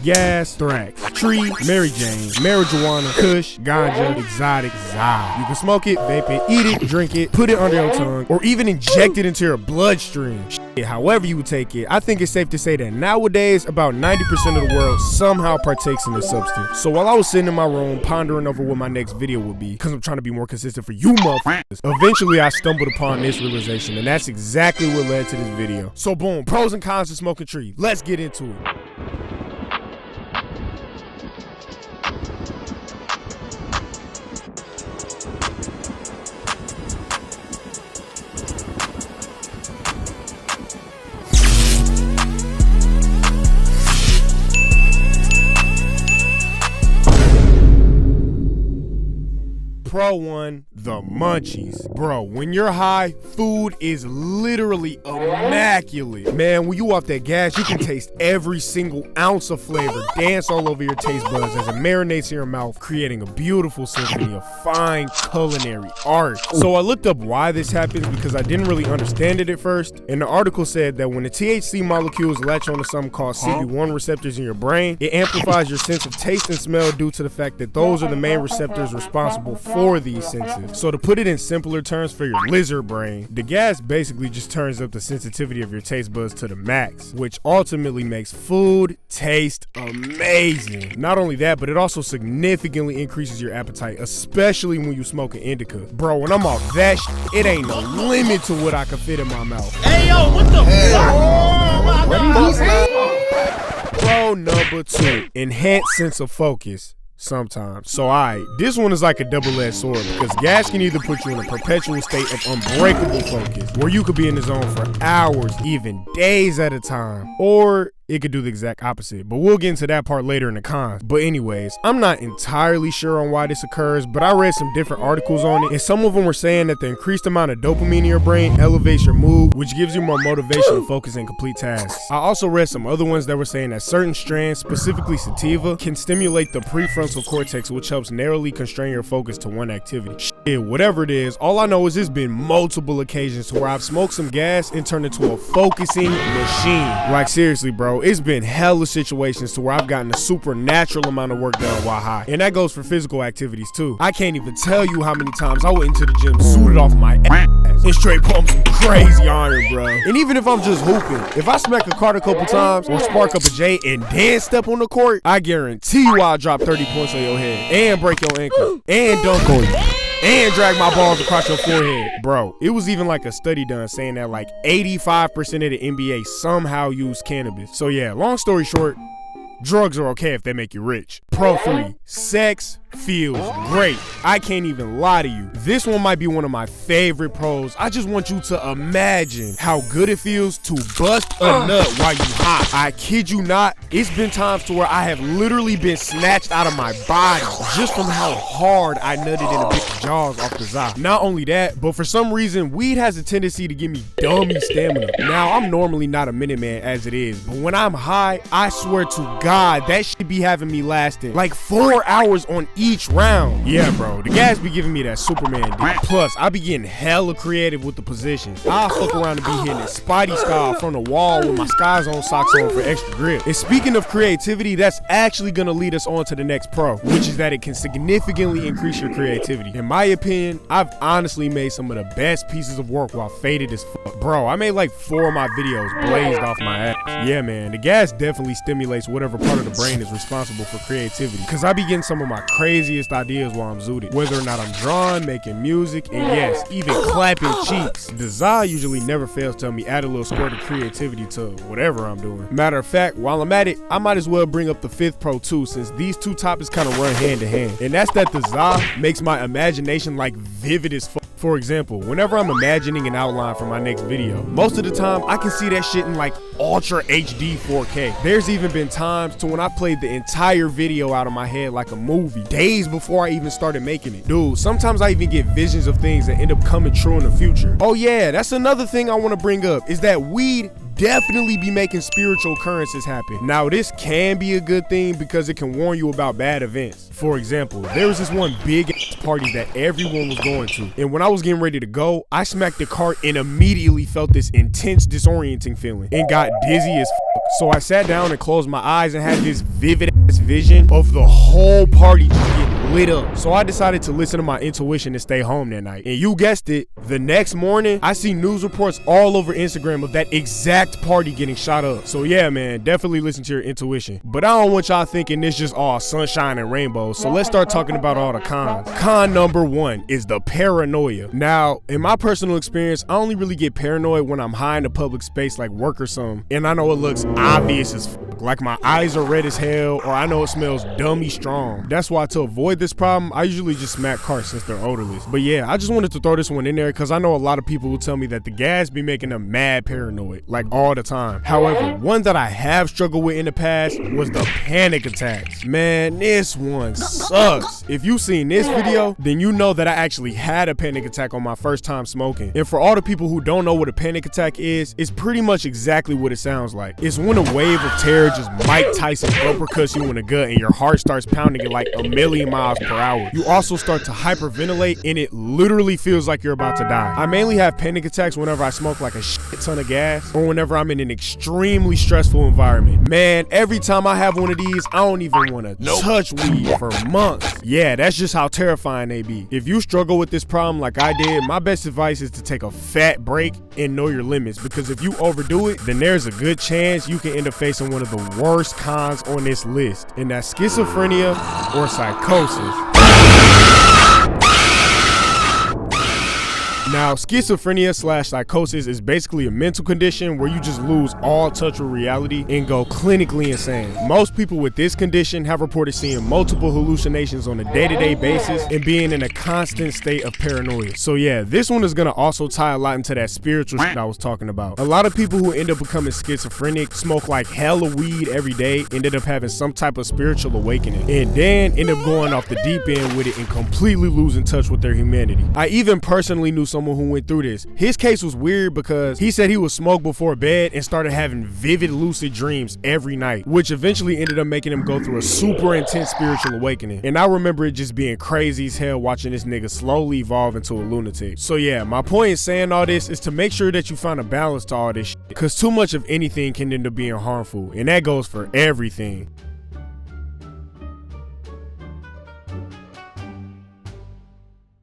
gas, Thrax, tree, Mary Jane, marijuana, kush, ganja, exotic, za. You can smoke it, vape it, eat it, drink it, put it under your tongue, or even inject it into your bloodstream. However you would take it, I think it's safe to say that nowadays about 90% of the world somehow partakes in this substance. So while I was sitting in my room pondering over what my next video would be, because I'm trying to be more consistent for you motherfuckers, eventually I stumbled upon this realization, and that's exactly what led to this video. So boom, pros and cons of smoking tree. Let's get into it. Pro 1, the munchies. Bro, when you're high, food is literally immaculate. Man, when you off that gas, you can taste every single ounce of flavor dance all over your taste buds as it marinates in your mouth, creating a beautiful symphony of fine culinary art. So I looked up why this happens because I didn't really understand it at first, and the article said that when the THC molecules latch onto something called CB1 receptors in your brain, it amplifies your sense of taste and smell due to the fact that those are the main receptors responsible for these senses. So to put it in simpler terms for your lizard brain, the gas basically just turns up the sensitivity of your taste buds to the max, which ultimately makes food taste amazing. Not only that, but it also significantly increases your appetite, especially when you smoke an indica. Bro, when I'm off that shit, it ain't no limit to what I can fit in my mouth. Hey yo, what the fuck? What Pro number 2, enhanced sense of focus. Sometimes. So this one is like a double-edged sword because gas can either put you in a perpetual state of unbreakable focus where you could be in the zone for hours, even days at a time, or it could do the exact opposite, but we'll get into that part later in the cons. But anyways, I'm not entirely sure on why this occurs, but I read some different articles on it, and some of them were saying that the increased amount of dopamine in your brain elevates your mood, which gives you more motivation to focus and complete tasks. I also read some other ones that were saying that certain strands, specifically sativa, can stimulate the prefrontal cortex, which helps narrowly constrain your focus to one activity. Shit, whatever it is, all I know is there's been multiple occasions to where I've smoked some gas and turned into a focusing machine. Like seriously, bro. It's been hella situations to where I've gotten a supernatural amount of work done while high. And that goes for physical activities too. I can't even tell you how many times I went into the gym suited off my ass and straight pump some crazy iron, bro. And even if I'm just hooping, if I smack a cart a couple times or spark up a J and then step on the court, I guarantee you I'll drop 30 points on your head and break your ankle and dunk on you and drag my balls across your forehead. Bro, it was even like a study done saying that like 85% of the NBA somehow use cannabis. So yeah, long story short, drugs are okay if they make you rich. Pro 3, sex feels great. I can't even lie to you. This one might be one of my favorite pros. I just want you to imagine how good it feels to bust a nut while you hot. I kid you not, it's been times to where I have literally been snatched out of my body just from how hard I nutted in a bitch jaws off the za. Not only that, but for some reason, weed has a tendency to give me dummy stamina. Now, I'm normally not a minute man as it is, but when I'm high, I swear to God, that shit be having me lasting like 4 hours on each round. Yeah, bro, the gas be giving me that Superman dick. Plus, I be getting hella creative with the positions. I'll fuck around and be hitting it Spidey style from the wall with my Sky Zone socks on for extra grip. And speaking of creativity, that's actually gonna lead us on to the next pro, which is that it can significantly increase your creativity. In my opinion, I've honestly made some of the best pieces of work while faded as fuck. Bro, I made like 4 of my videos blazed off my ass. Yeah, man, the gas definitely stimulates whatever part of the brain is responsible for creativity, because I be getting some of my craziest ideas while I'm zooted, whether or not I'm drawing, making music, and yes, even clapping cheeks. The za usually never fails to tell me add a little squirt of creativity to whatever I'm doing. Matter of fact, while I'm at it, I might as well bring up the 5th pro too, since these two topics kind of run hand in hand, and that's that the za makes my imagination like vivid as fuck. For example, whenever I'm imagining an outline for my next video, most of the time I can see that shit in like Ultra HD 4K. There's even been times to when I played the entire video out of my head like a movie, days before I even started making it. Dude, sometimes I even get visions of things that end up coming true in the future. Oh yeah, that's another thing I want to bring up, is that weed definitely be making spiritual occurrences happen. Now, this can be a good thing because it can warn you about bad events. For example, there was this one big party that everyone was going to, and when I was getting ready to go, I smacked the cart and immediately immediately felt this intense disorienting feeling and got dizzy as fuck. So I sat down and closed my eyes and had this vivid ass vision of the whole party just getting lit up. So I decided to listen to my intuition and stay home that night. And you guessed it, the next morning, I see news reports all over Instagram of that exact party getting shot up. So yeah, man, definitely listen to your intuition. But I don't want y'all thinking this just all sunshine and rainbows. So let's start talking about all the cons. Con number 1 is the paranoia. Now, in my personal experience, I only really get paranoid when I'm high in a public space like work or something, and I know it looks obvious as fuck, like my eyes are red as hell, or I know it smells dummy strong. That's why to avoid this problem, I usually just smack cars since they're odorless. But yeah, I just wanted to throw this one in there because I know a lot of people will tell me that the gas be making them mad paranoid, like all the time. However, one that I have struggled with in the past was the panic attacks. Man, this one sucks. If you seen this video, then you know that I actually had a panic attack on my first time smoking. And for all the people who don't know what a panic attack is, it's pretty much exactly what it sounds like. It's when a wave of terror just Mike Tyson uppercuts you in the gut and your heart starts pounding at like 1,000,000 miles per hour. You also start to hyperventilate and it literally feels like you're about to die. I mainly have panic attacks whenever I smoke like a shit ton of gas or whenever I'm in an extremely stressful environment. Man, every time I have one of these, I don't even want to touch weed for months. Yeah, that's just how terrifying they be. If you struggle with this problem like I did, my best advice is to take a fat break and know your limits, because if you overdo it, then there's a good chance you can end up facing one of the worst cons on this list, and that's schizophrenia or psychosis. Now, schizophrenia/psychosis is basically a mental condition where you just lose all touch with reality and go clinically insane. Most people with this condition have reported seeing multiple hallucinations on a day-to-day basis and being in a constant state of paranoia. So yeah, this one is gonna also tie a lot into that spiritual shit I was talking about. A lot of people who end up becoming schizophrenic smoke like hella weed every day, ended up having some type of spiritual awakening, and then end up going off the deep end with it and completely losing touch with their humanity. I even personally knew someone who went through this. His case was weird because he said he would smoke before bed and started having vivid lucid dreams every night, which eventually ended up making him go through a super intense spiritual awakening. And I remember it just being crazy as hell watching this nigga slowly evolve into a lunatic. So yeah, my point in saying all this is to make sure that you find a balance to all this shit, because too much of anything can end up being harmful, and that goes for everything.